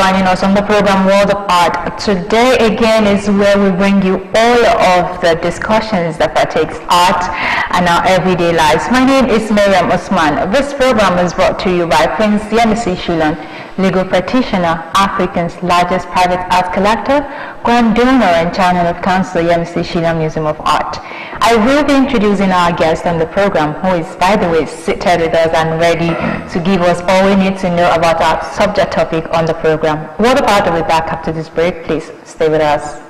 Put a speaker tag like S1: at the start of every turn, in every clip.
S1: joining us on the program World of Art. Today again is where we bring you all of the discussions that partakes art and our everyday lives. My name is Miriam Osman. This program is brought to you by Prince Yemisi Shulon, legal practitioner, Africa's largest private art collector, grand donor and chairman of Council Yemisi Shulon Museum of Art. I will be introducing our guest on the program, who is, by the way, seated with us and ready to give us all we need to know about our subject topic on the program. What about we back after this break? Please stay with us.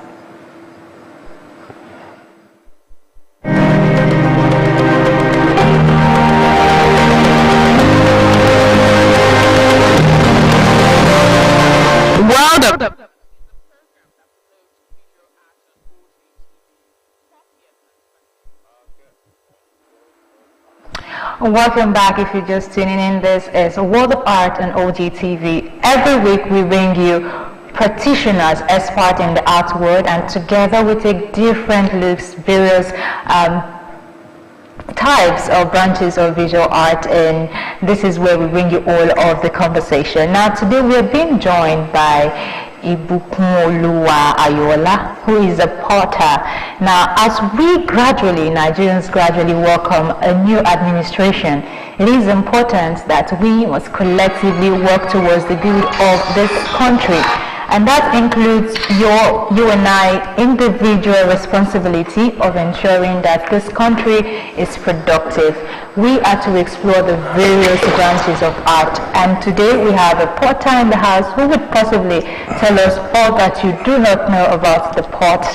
S1: Welcome back. If you're just tuning in, this is World of Art on OGTV. Every week we bring you practitioners, experts in the art world, and together we take different looks, various types or branches of visual art, and this is where we bring you all of the conversation. Now today we are being joined by Ayola, who is a potter. Now, as Nigerians gradually welcome a new administration, it is important that we must collectively work towards the good of this country. And that includes you and I individual responsibility of ensuring that this country is productive. We are to explore the various branches of art, and today we have a potter in the house who would possibly tell us all that you do not know about the pot.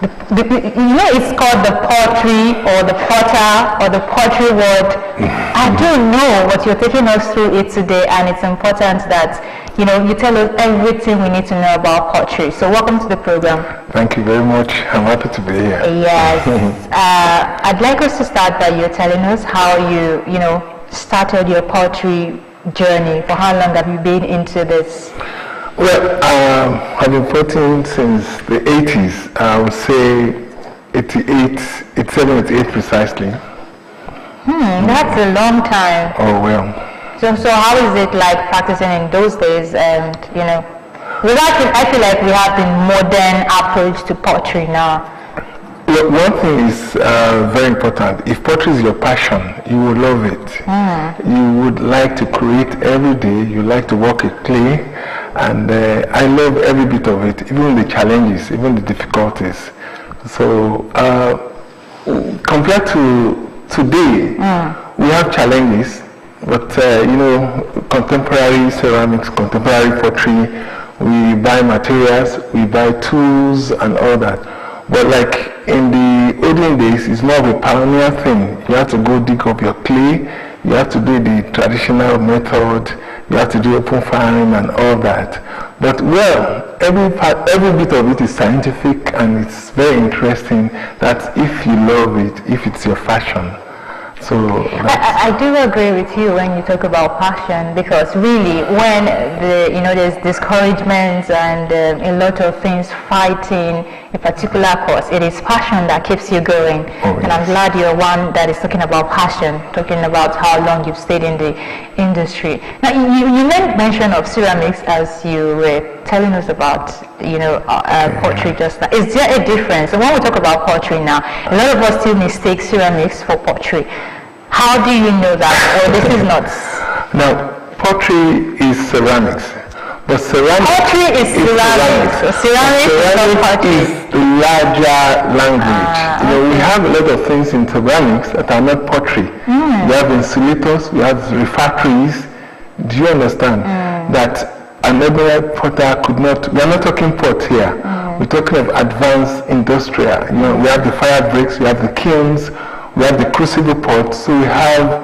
S1: It's called the pottery or the potter or the pottery word. I don't know, but you're taking us through it today, and it's important that you tell us everything we need to know about pottery. So welcome to the program.
S2: Thank you very much. I'm happy to be here.
S1: Yes. I'd like us to start by you telling us how you started your pottery journey. For how long have you been into this?
S2: Well, I've been potting since the 80s. I would say 87, 88 precisely.
S1: That's a long time.
S2: Oh, well.
S1: So how is it like practicing in those days? And I feel like we have the modern approach to pottery now.
S2: Well, one thing is very important. If pottery is your passion, you will love it. You would like to create every day. You like to work with clay, and I love every bit of it, even the challenges, even the difficulties. So compared to today, we have challenges. But contemporary ceramics, contemporary pottery, we buy materials, we buy tools and all that. But like in the olden days, it's more of a pioneer thing. You have to go dig up your clay, you have to do the traditional method, you have to do open firing and all that. But every bit of it is scientific, and it's very interesting that if you love it, if it's your passion. So
S1: I do agree with you when you talk about passion, because really when there's discouragements and a lot of things fighting a particular cause, it is passion that keeps you going. And I'm glad you're one that is talking about passion, talking about how long you've stayed in the industry. Now you made mention of ceramics as you were telling us about pottery just now. Is there a difference? So when we talk about pottery now, a lot of us still mistake ceramics for pottery. How do you know that? Or this is not?
S2: Now, pottery is ceramics. But
S1: pottery is ceramics. So ceramics
S2: is larger language. We have a lot of things in ceramics that are not pottery. We have insulators, we have refractories. Do you understand that an ordinary potter could not? We are not talking pot here. We're talking of advanced industrial. We have the fire breaks, we have the kilns, we have the crucible pots. So we have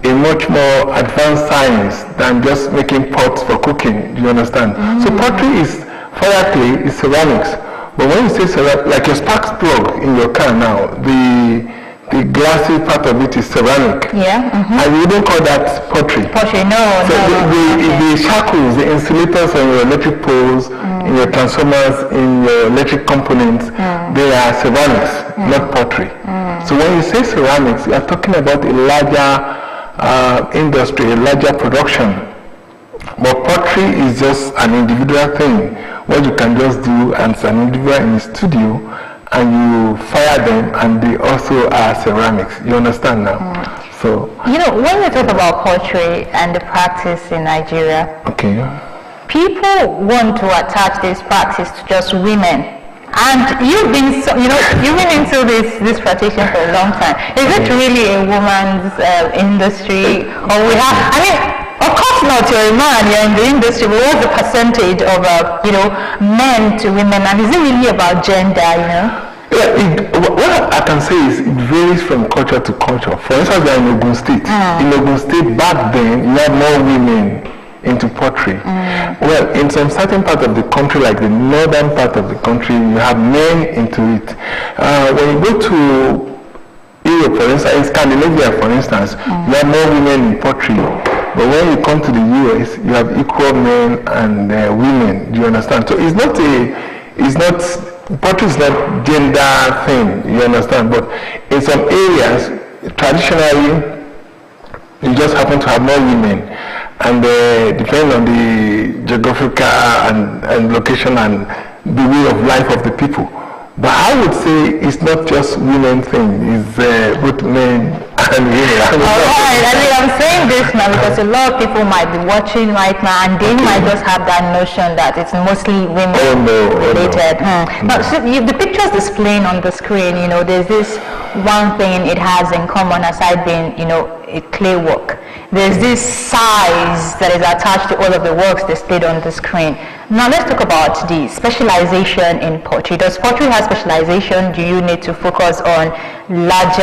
S2: a much more advanced science than just making pots for cooking. Do you understand? So pottery is fire clay, is ceramics. But when you say ceramics, like your spark plug in your car now, the glassy part of it is ceramic.
S1: Yeah.
S2: And we don't call that pottery.
S1: Pottery, no.
S2: So the shackles, the insulators on your electric poles, in your transformers, in your electric components, they are ceramics, not pottery. So when you say ceramics, you are talking about a larger industry, a larger production But pottery is just an individual thing, what you can just do as an individual in the studio, and you fire them, and they also are ceramics. You understand now? So
S1: when we talk about pottery and the practice in Nigeria,
S2: okay,
S1: people want to attach this practice to just women. And you've been into this practice for a long time. Is it really a woman's industry, or we have? I mean, of course not. You're a man. You're in the industry. But what's the percentage of men to women? And is it really about gender?
S2: Yeah, what I can say is it varies from culture to culture. For instance, we are in Ogun State. In Ogun State, back then, you had more women into pottery. Well, in some certain part of the country, like the northern part of the country, you have men into it. When you go to Europe, for instance, in Scandinavia, for instance, you have more women in pottery. But when you come to the US, you have equal men and women. Do you understand? So pottery is not gender thing. You understand? But in some areas, traditionally, you just happen to have more women. And depending on the geographical and location and the way of life of the people. But I would say it's not just women thing, it's both men and women.
S1: Alright, I'm saying this now because a lot of people might be watching right now and they might just have that notion that it's mostly women related. Now, so the pictures displaying on the screen, there's this one thing it has in common aside being, a clay work. There's this size that is attached to all of the works displayed on the screen. Now let's talk about the specialization in pottery. Does pottery have specialization? Do you need to focus on larger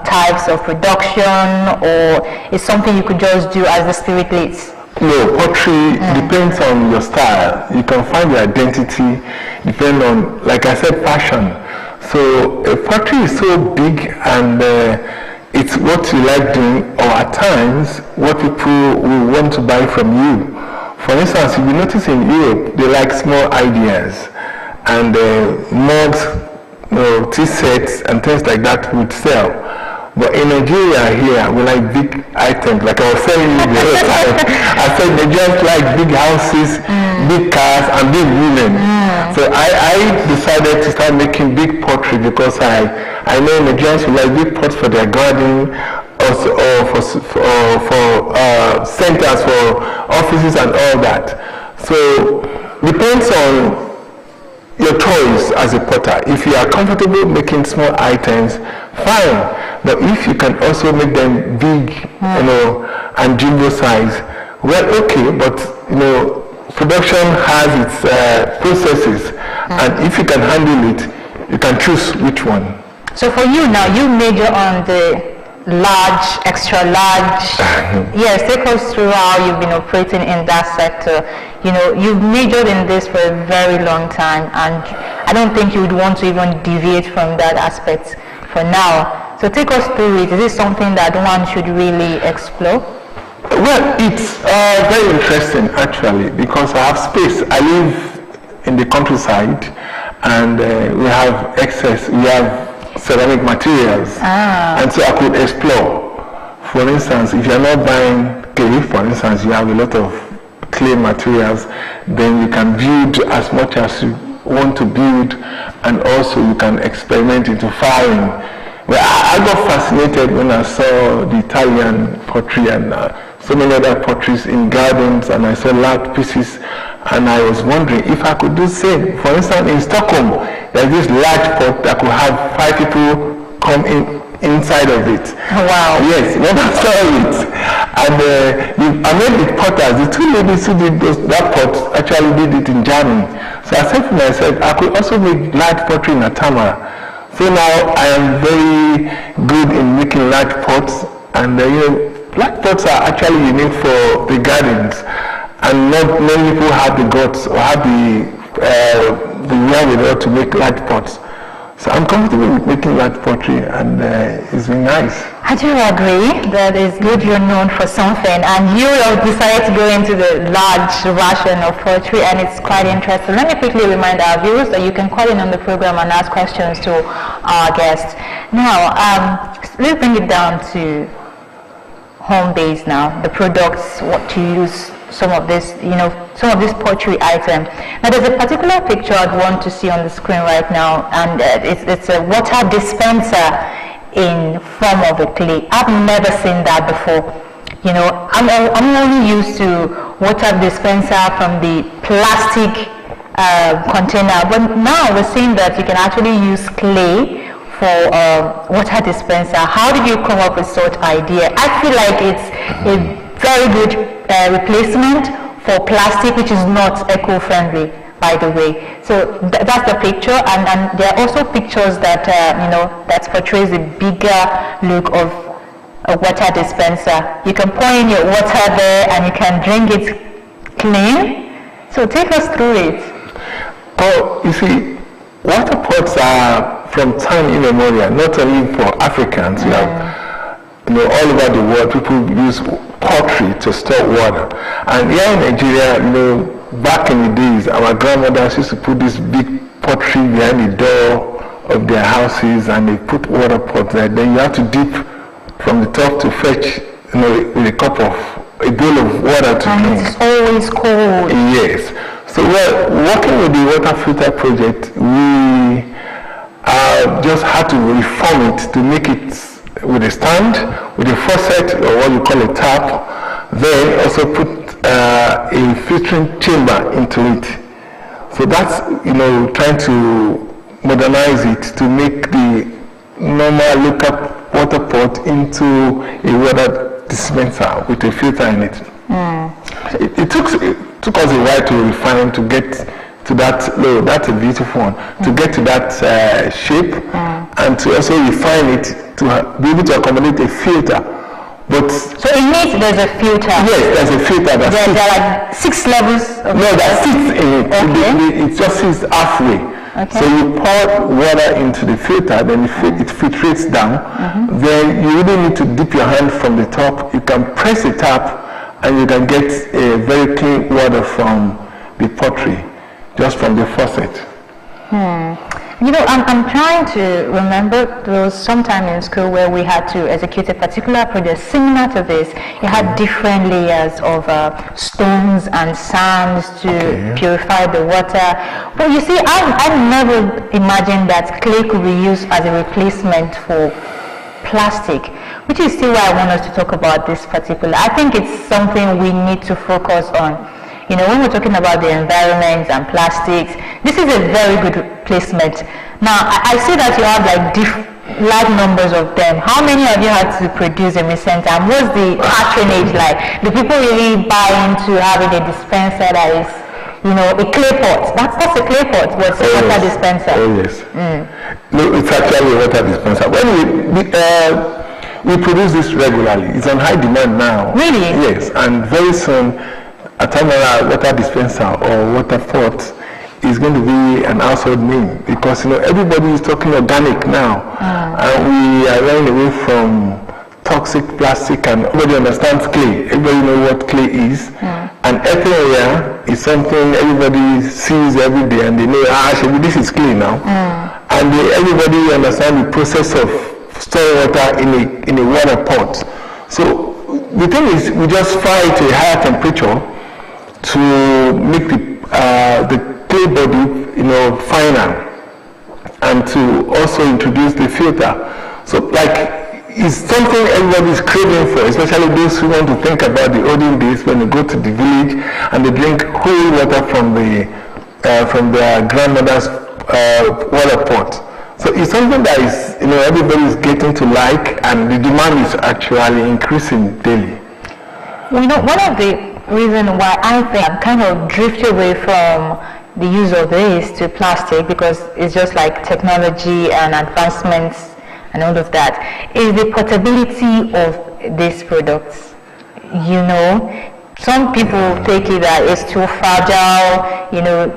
S1: types of production, or is something you could just do as the spirit leads?
S2: No, pottery depends on your style. You can find your identity depending on, like I said, fashion. So pottery is so big and it's what you like doing, or at times what people will want to buy from you. For instance, if you notice in Europe, they like small ideas, and mugs, tea sets and things like that would sell. But in Nigeria here, we like big items, like I was telling you the other time. I said Nigerians like big houses, big cars, and big women. So I decided to start making big pottery because I know Nigerians who like big pots for their garden, also, or for centers, for offices and all that. So depends on your choice as a potter. If you are comfortable making small items, fine. But if you can also make them big, and jumbo size, well, okay. But production has its processes, and if you can handle it, you can choose which one.
S1: So for you now, you major on the large, extra large. Yes, take us through how you've been operating in that sector. You've majored in this for a very long time, and I don't think you would want to even deviate from that aspect for now. So take us through it. Is this something that one should really explore?
S2: Well, it's very interesting actually, because I have space. I live in the countryside, and we have excess. We have ceramic materials, and so I could explore. For instance, if you're not buying clay, for instance, you have a lot of clay materials, then you can build as much as you want to build, and also you can experiment into firing. Well, I got fascinated when I saw the Italian pottery and so many other potteries in gardens, and I saw large pieces, and I was wondering if I could do the same. For instance, in Stockholm, there's this large pot that could have 5 people come inside of it.
S1: Wow.
S2: Yes, when I saw it. And I met with potters. The 2 ladies who did that pot actually did it in Germany. So I said to myself, I could also make large pottery in Atama. So now I am very good in making large pots, and large pots are actually unique for the gardens, and not many people have the guts or have the wherewithal to make large pots. So I'm comfortable with making large pottery, and it's been nice.
S1: I do agree that it's good you're known for something, and you have decided to go into the large version of pottery, and it's quite interesting. Let me quickly remind our viewers that you can call in on the program and ask questions to our guests. Now, let's bring it down to home base now, the products, what to use some of this, some of this pottery item. Now, there's a particular picture I'd want to see on the screen right now, and it's a water dispenser in form of a clay. I've never seen that before. I'm only used to water dispenser from the plastic container, but now we're seeing that you can actually use clay for water dispenser. How did you come up with such idea? I feel like it's a very good replacement for plastic, which is not eco-friendly, by the way. So that's the picture, and there are also pictures that that portrays a bigger look of a water dispenser. You can pour in your water there, and you can drink it clean. So take us through it.
S2: Oh, you see, water pots are from time immemorial, not only for Africans. We have, all over the world, people use pottery to store water. And here in Nigeria, back in the days, our grandmothers used to put this big pottery behind the door of their houses, and they put water pots there. Then you have to dip from the top to fetch, with a bowl of water to drink.
S1: And it's always cold.
S2: Yes. So we're working with the water filter project. We just had to reform it to make it with a stand, with a faucet, or what you call a tap. Then also put a filtering chamber into it. So that's, trying to modernize it to make the normal local water pot into a water dispenser with a filter in it. It took us a while to refine, to get to that, that's a beautiful one, to get to that shape, and to also refine it to be able to accommodate a filter. But
S1: so it means there's a filter.
S2: Yes, there's a filter that
S1: there are like 6 levels of
S2: that sits in it. Okay. It just sits halfway. Okay. So you pour water into the filter, then it filtrates down. Then you really need to dip your hand from the top. You can press the tap, and you can get a very clean water from the pottery, just from the faucet.
S1: I'm trying to remember. There was some time in school where we had to execute a particular project similar to this. You had different layers of stones and sands to purify the water. But you see, I never imagined that clay could be used as a replacement for plastic, which is still why I want us to talk about this particular. I think it's something we need to focus on. When we're talking about the environment and plastics, this is a very good replacement. Now, I see that you have like large numbers of them. How many of you had to produce in recent time? What's the patronage like? Do people really buy into having a dispenser that is, a clay pot? That's a clay pot, but it's a water dispenser.
S2: Oh, yes. No, it's actually a water dispenser. When we produce this regularly. It's on high demand now.
S1: Really?
S2: Yes, and very soon, a Tamara water dispenser or water pot is going to be an household name, because everybody is talking organic now, and we are running away from toxic plastic, and everybody understands clay. Everybody knows what clay is, and earthenware is something everybody sees every day, and they know actually this is clay now, and everybody understands the process of storing water in a water pot. So the thing is, we just fry it to a higher temperature to make the clay body, finer, and to also introduce the filter. So, it's something everybody is craving for, especially those who want to think about the olden days when they go to the village and they drink cool water from their grandmother's water pot. So it's something that is, everybody is getting to like, and the demand is actually increasing daily.
S1: One of the reason why I think I'm kind of drifted away from the use of this to plastic, because it's just like technology and advancements and all of that, is the portability of these products. Some people take it that it's too fragile,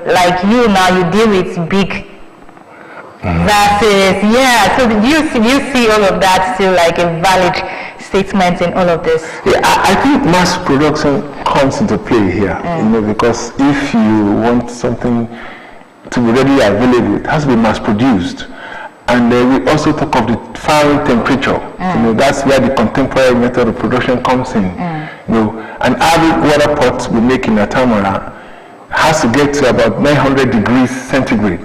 S1: like you deal with big vases, so you see all of that still like a valid statement in all of this?
S2: Yeah, I think mass production comes into play here, because if you want something to be readily available, it has to be mass produced. And we also talk of the firing temperature. That's where the contemporary method of production comes in. An average water pot we make in Atamara has to get to about 900 degrees centigrade,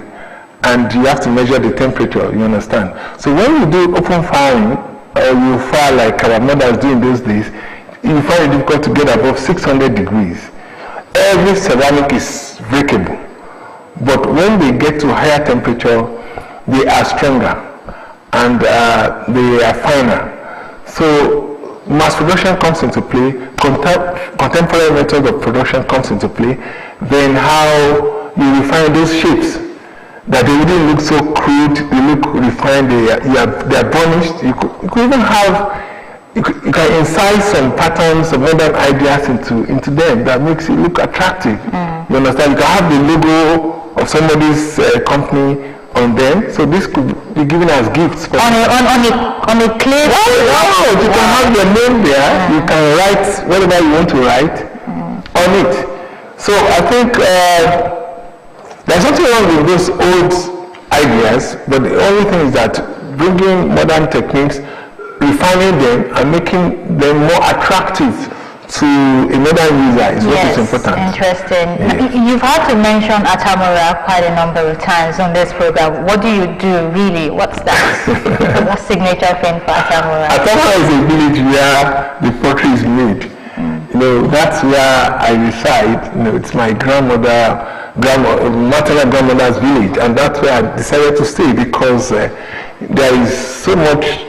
S2: and you have to measure the temperature, you understand? So when you do open firing, or you fire like our mothers do in those days, you find it difficult to get above 600 degrees. Every ceramic is breakable, but when they get to higher temperature, they are stronger and they are finer. So mass production comes into play, contemporary methods of production comes into play, then how you refine those shapes that they wouldn't look so crude, they look refined, they are burnished. You could even have, you can incise some patterns, some modern ideas into them that makes it look attractive. You understand? You can have the logo of somebody's company on them, so this could be given as gifts.
S1: On a clay?
S2: No, you can have your name there, you can write whatever you want to write on it. So I think there's nothing wrong with those old ideas, but the only thing is that bringing modern techniques, refining them and making them more attractive to a modern user is what is important.
S1: Interesting.
S2: Yes.
S1: You've had to mention Atamara quite a number of times on this program. What do you do really? What's that? What's signature thing for Atamara?
S2: Atamara is a village where the pottery is made. That's where I reside. It's my maternal grandmother's village, and that's where I decided to stay because there is so much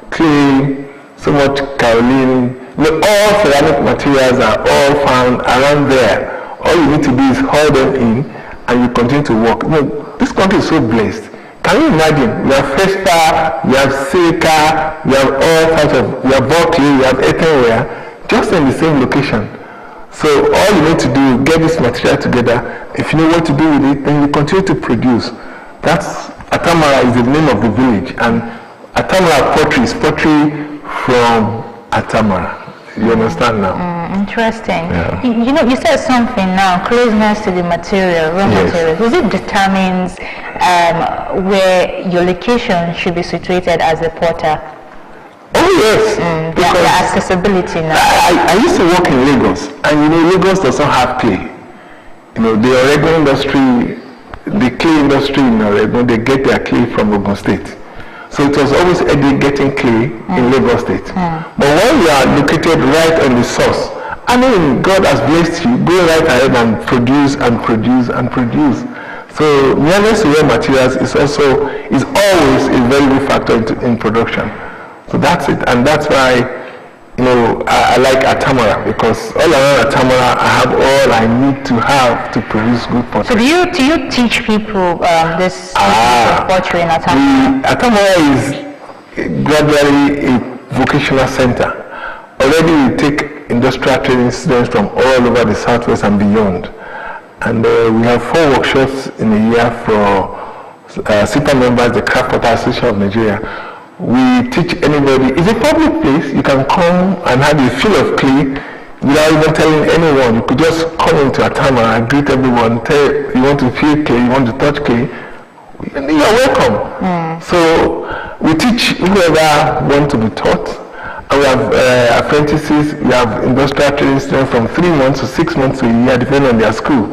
S2: clay, so much kaolin. All ceramic materials are all found around there. All you need to do is haul them in and you continue to work. This country is so blessed. Can you imagine? We have Festa, we have silica, we have all types of, we have Berkeley, we have earthenware, just in the same location. So all you need to do, get this material together. If you know what to do with it, then you continue to produce. That's Atamara is the name of the village, and Atamara pottery is pottery from Atamara. You understand now?
S1: Interesting.
S2: Yeah.
S1: You said something now, closeness to the material, raw material. Does it determines where your location should be situated as a potter?
S2: Oh yes.
S1: The accessibility now.
S2: I used to work in Lagos, and Lagos doesn't have clay. The Oregon industry, the clay industry in Oregon, they get their clay from Ogun State. So it was always Eddie getting clay in Lagos State. But when you are located right on the source, God has blessed you, go right ahead and produce and produce and produce. So nearness to raw materials is always a very big factor in production. So that's it, and that's why I like Atamara, because all around Atamara I have all I need to have to produce good pottery.
S1: So do you teach people this pottery in Atamara?
S2: Atamara is gradually a vocational center. Already we take industrial training students from all over the Southwest and beyond. And we have 4 workshops in a year for SIPA members, the Craft Potter Association of Nigeria. We teach anybody. It's a public place. You can come and have a feel of clay without even telling anyone. You could just come into Atamara and greet everyone, tell you want to feel clay, you want to touch clay, you're welcome. So we teach whoever wants to be taught. And we have apprentices, we have industrial training students from 3 months to 6 months to a year, depending on their school.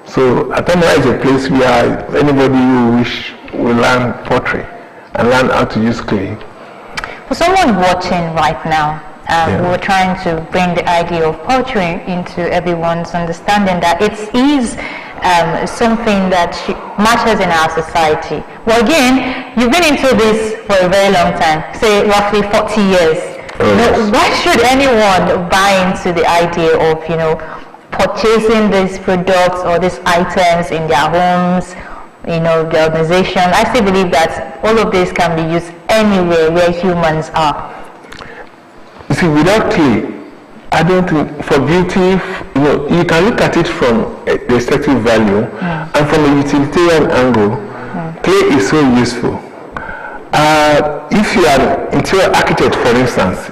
S2: So Atamara is a place where anybody who wish will learn pottery and learn how to use clay.
S1: For someone watching right now, we're trying to bring the idea of pottery into everyone's understanding that it is something that matters in our society. Well, again, you've been into this for a very long time, say roughly 40 years. Why should anyone buy into the idea of, purchasing these products or these items in their homes, the organization? I still believe that all of this can be used anywhere where humans are.
S2: You see, without clay, I don't think, for beauty, you can look at it from the aesthetic value and from a utilitarian angle. Clay is so useful. If you are an interior architect, for instance,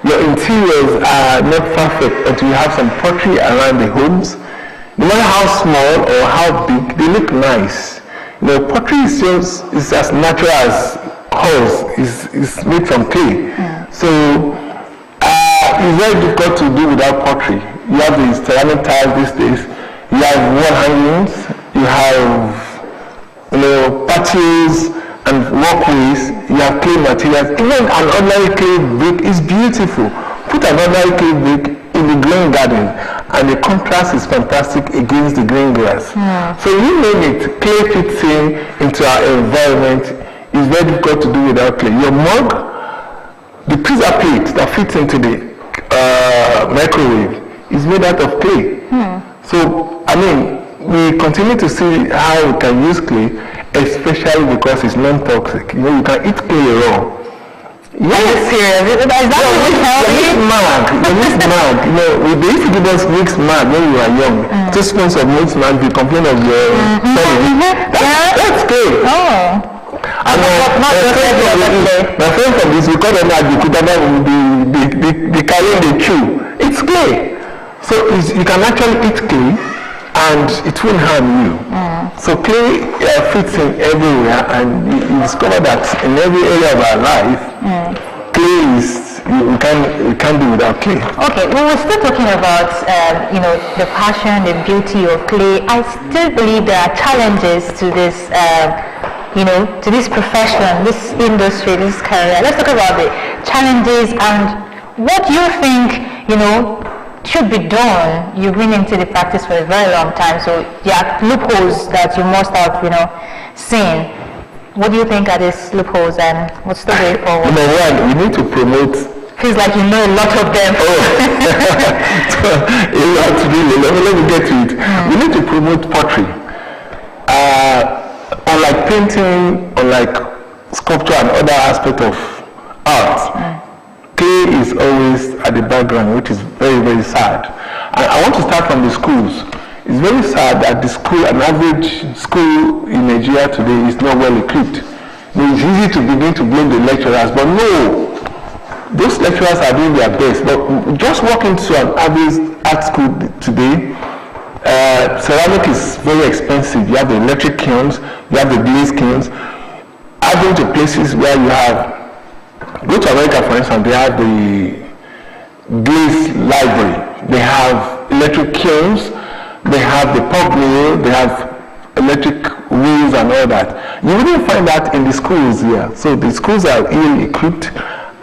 S2: your interiors are not perfect until you have some pottery around the homes. No matter how small or how big, they look nice. Pottery is as natural as horse is made from clay. So it's very difficult to do without pottery. You have the ceramic tiles these days. You have wall hangings. You have, patios and walkways. You have clay materials. Even an ordinary clay brick is beautiful. Put an ordinary clay brick in the green garden, and the contrast is fantastic against the green grass. So you name it, clay fits into our environment. It's very difficult to do without clay. Your mug, the pizza plate that fits into the microwave is made out of clay. So, we continue to see how we can use clay, especially because it's non-toxic. You can eat clay raw.
S1: Are you serious? Is that really healthy?
S2: They used to give us mixed mud when we were young. 2 spoons of mixed mud, we complain of your stomach. That's clay.
S1: Oh.
S2: My friend from this, we call them Abeokuta, they carry the chew. It's clay. So you can actually eat clay and it won't harm you. So clay fits in everywhere, and you discover that in every area of our life, clay is, we can't do without clay.
S1: Okay, well, we're still talking about the passion, the beauty of clay. I still believe there are challenges to this to this profession, this industry, this career. Let's talk about the challenges and what you think, should be done. You've been into the practice for a very long time, so there are loopholes that you must have, seen. What do you think are these loopholes, and what's the way forward?
S2: We need to promote.
S1: Feels like you know a lot of them.
S2: Let me get to it. We need to promote pottery. Unlike painting, unlike sculpture and other aspects of art, clay is always at the background, which is very, very sad. I want to start from the schools. It's very sad that an average school in Nigeria today is not well equipped. It's easy to begin to blame the lecturers, but no, those lecturers are doing their best. But just walk into an average art school today, ceramic is very expensive. You have the electric kilns, you have the glaze kilns. I've been to places where you have, go to America for instance, they have the glaze library, they have electric kilns, they have the pulp mill, they have electric wheels and all that. You wouldn't find that in the schools here. So the schools are ill equipped,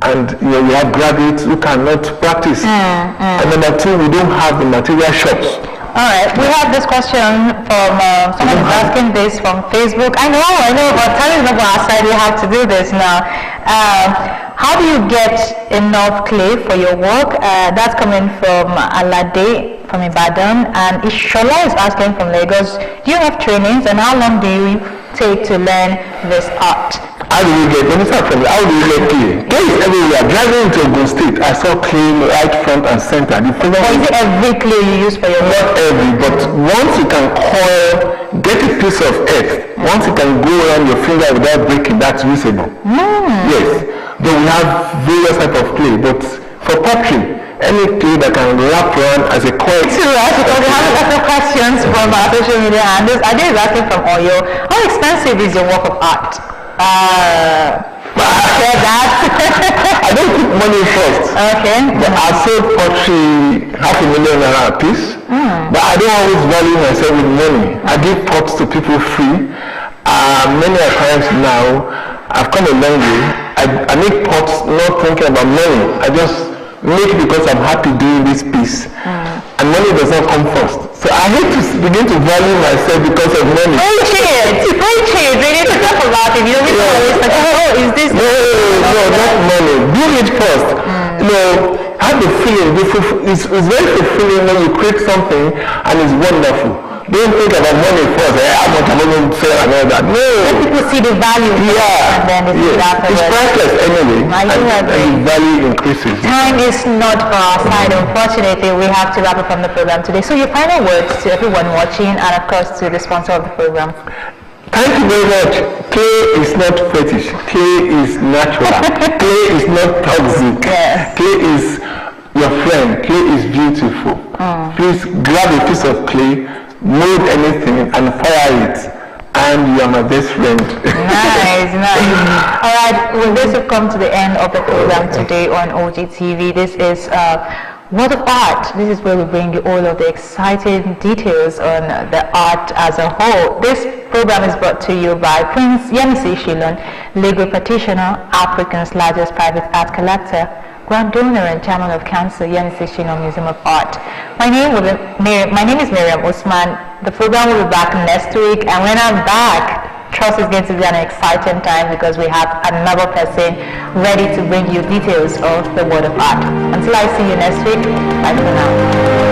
S2: and we have graduates who cannot practice. And number two, we don't have the material shops.
S1: All right, we have this question from someone is asking this from Facebook. I know, but time is not on our side. We have to do this now. How do you get enough clay for your work? That's coming from Alade from Ibadan, and Ishola is asking from Lagos. Do you have trainings, and how long do you take to learn this art?
S2: How do you get clay? Clay is everywhere. Driving into Ogun State, I saw clay right front and center.
S1: Is it every clay you use for your work?
S2: Not every, but once you can get a piece of earth, once you can go around your finger without breaking, that's usable. Yes. But we have various types of clay, but for pottery, any clay that can wrap around as a coil.
S1: Because we have a lot of questions from our social media, and Ade is asking from Oyo, how expensive is your work of art?
S2: I don't put money first.
S1: Okay.
S2: But I sold pottery $500,000 a piece. But I don't always value myself with money. I give pots to people free. Many times now, I've come a long way. I make pots not thinking about money. I just make it because I'm happy doing this piece. And money does not come first. So I need to begin to value myself because of money.
S1: Preach it. We need to talk about it. You know, we always like, is this?
S2: No, not money. Do it first. Have the feeling. It's very fulfilling when you create something and it's wonderful. Don't think about money first. How much am I going to sell and all that? No.
S1: Let people see the value.
S2: Yeah.
S1: And then
S2: It's priceless anyway. And the value increases.
S1: Time is not for our side, unfortunately. We have to wrap up from the program today. So your final words to everyone watching, and of course to the sponsor of the program.
S2: Thank you very much. Clay is not fetish. Clay is natural. Clay is not toxic.
S1: Yes.
S2: Clay is your friend. Clay is beautiful. Please grab a piece of clay, mold anything and fire it, and you are my best friend.
S1: Nice. All right, with this, we've come to the end of the program today on OGTV. This is World of Art. This is where we bring you all of the exciting details on the art as a whole. This program is brought to you by Prince Yemisi Shilon, legal practitioner, Africa's largest private art collector, Grand Donor and Chairman of Council, Yemisi Shilon Museum of Art. My name is Miriam Usman. The program will be back next week, and when I'm back, trust is going to be an exciting time because we have another person ready to bring you details of the world of art. Until I see you next week, bye for now.